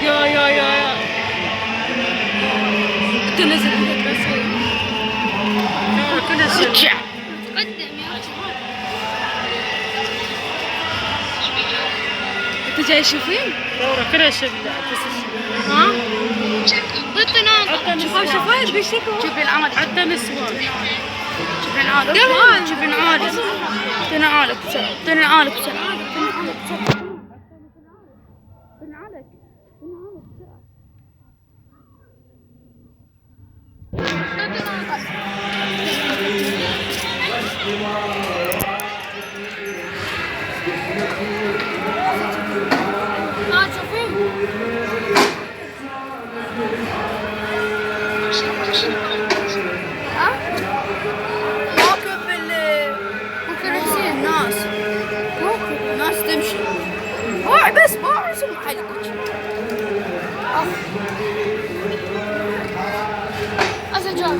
يا تنزل عندك بس كل شيء. تقدم يا انت جاي تشوفين؟ دورة كل شيء ها؟ ضد ناظر شوفوا بيشتكوا شوفي العمل حتى نسوان. شوفي العالم شوفي العالم تنعالك تنعالك ها تشوفين؟ ها؟ موقف ممكن يصير الناس الناس تمشي باع بس باع اسم حلقك أسجل